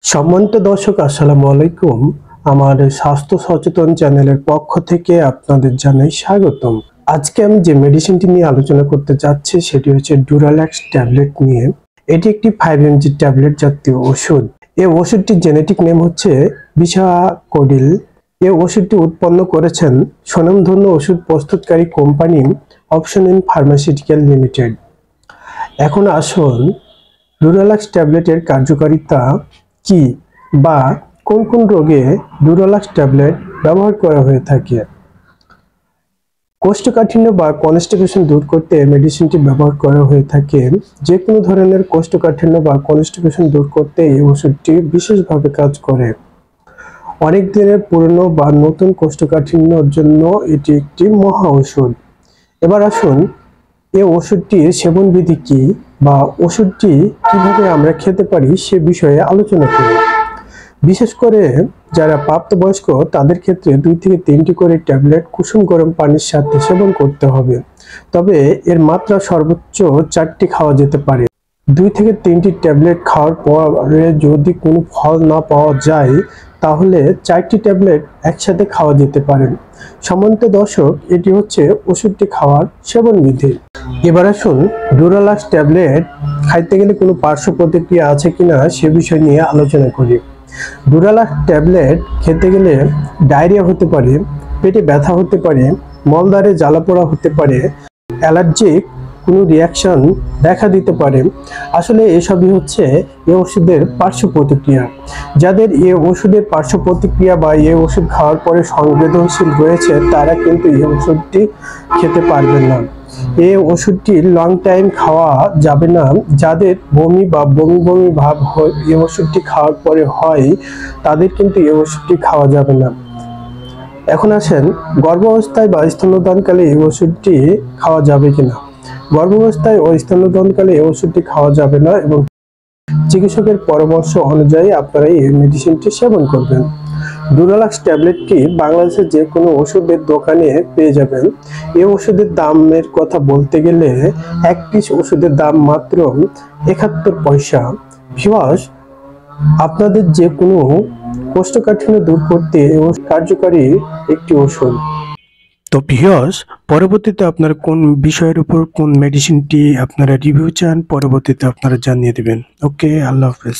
সম্মানিত দর্শক, আসসালামু আলাইকুম। আমার স্বাস্থ্য সচেতন চ্যানেলের পক্ষ থেকে আপনাদের জানাই স্বাগতম। আজকে আমি যে মেডিসিনটি নিয়ে আলোচনা করতে যাচ্ছি সেটি হচ্ছে ডুরালাক্স ট্যাবলেট নিয়ে। এটি একটি 5 mg ট্যাবলেট জাতীয় ওষুধ। এই ওষুধটির জেনেটিক নেম হচ্ছে বিসাকোডিল। এই ওষুধটি উৎপন্ন করেছেন স্বনামধন্য ওষুধ প্রস্তুতকারী কোম্পানি অপশন ফার্মাসিউটিক্যাল লিমিটেড। এখন আসুন ডুরালাক্স ট্যাবলেটের কার্যকারিতা কি বা কোন কোন রোগে ডুরালাক্স ট্যাবলেট ব্যবহার করা হয়ে থাকে। কোষ্ঠকাঠিন্য বা কনস্টিপেশন দূর করতে মেডিসিনটি ব্যবহার করা হয়ে থাকে। যে কোনো ধরনের কোষ্ঠকাঠিন্য বা কনস্টিপেশন দূর করতে এই ওষুধটি বিশেষভাবে কাজ করে। অনেক দিনের পুরনো বা নতুন কোষ্ঠকাঠিন্যর জন্য এটি একটি মহা ঔষধ। এবার আসুন এই ওষুধটির সেবনবিধি কি বা ওষুধটি কিভাবে আমরা খেতে পারি সে বিষয়ে আলোচনা করি। বিশেষ করে যারা প্রাপ্তবয়স্ক তাদের ক্ষেত্রে 2 থেকে 3টি করে ট্যাবলেট কুসুম গরম পানির সাথে সেবন করতে হবে। তবে এর মাত্রা সর্বোচ্চ 4টি খাওয়া যেতে পারে। 2 থেকে 3টি ট্যাবলেট খাওয়ার পরে যদি কোনো ফল না পাওয়া যায় তাহলে 4টি ট্যাবলেট একসাথে খাওয়া যেতে পারে। সম্মানিত দর্শক, এটি হচ্ছে ওষুধটি খাওয়ার সেবনবিধি। এবার আসুন ডুরালাক্স ট্যাবলেট খাইতে গেলে কোনো পার্শ্ব প্রতিক্রিয়া আছে কিনা সে বিষয় নিয়ে আলোচনা করি। ডুরালাক্স ট্যাবলেট খেতে গেলে ডায়রিয়া হতে পারে, পেটে ব্যথা হতে পারে, মলদ্বারে জ্বালাপোড়া হতে পারে, অ্যালার্জিক কোনো রিয়াকশন দেখা দিতে পারে। আসলে এসবই হচ্ছে এই ওষুধের পার্শ্ব প্রতিক্রিয়া। যাদের এই ওষুধের পার্শ্ব প্রতিক্রিয়া বা এই ওষুধ খাওয়ার পরে সংবেদনশীল রয়েছে তারা কিন্তু এই ওষুধটি খেতে পারবেন না। এই ওষুধটি লং টাইম খাওয়া যাবে না। যাদের বমি বা বমি বমি ভাব এই ওষুধটি খাওয়ার পরে হয় তাদের কিন্তু এই ওষুধটি খাওয়া যাবে না। এখন আসেন গর্ভাবস্থায় বা স্তন্যদানকালে এই ওষুধটি খাওয়া যাবে কিনা। গর্ভাবস্থায় ও স্তন্যদানকালে এই ওষুধটি খাওয়া যাবে না এবং চিকিৎসকের পরামর্শ অনুযায়ী আপনারা এই মেডিসিনটি সেবন করবেন। ডুরালাক্স ট্যাবলেটটি বাংলাদেশের যে কোনো ওষুধের দোকানে পেয়ে যাবেন। এই ওষুধের দামের কথা বলতে গেলে এক পিস ওষুধের দাম মাত্র 71 পয়সা। ভিউয়ার্স, আপনাদের যে কোনো কোষ্ঠকাঠিন্য দূর করতে কার্যকারী একটি ওষুধ। তো ভিউয়ার্স, পরবর্তীতে আপনারা কোন বিষয়ের উপর কোন মেডিসিনটি আপনারা রিভিউ চান পরবর্তীতে আপনারা জানিয়ে দিবেন। ওকে, আল্লাহ হাফেজ।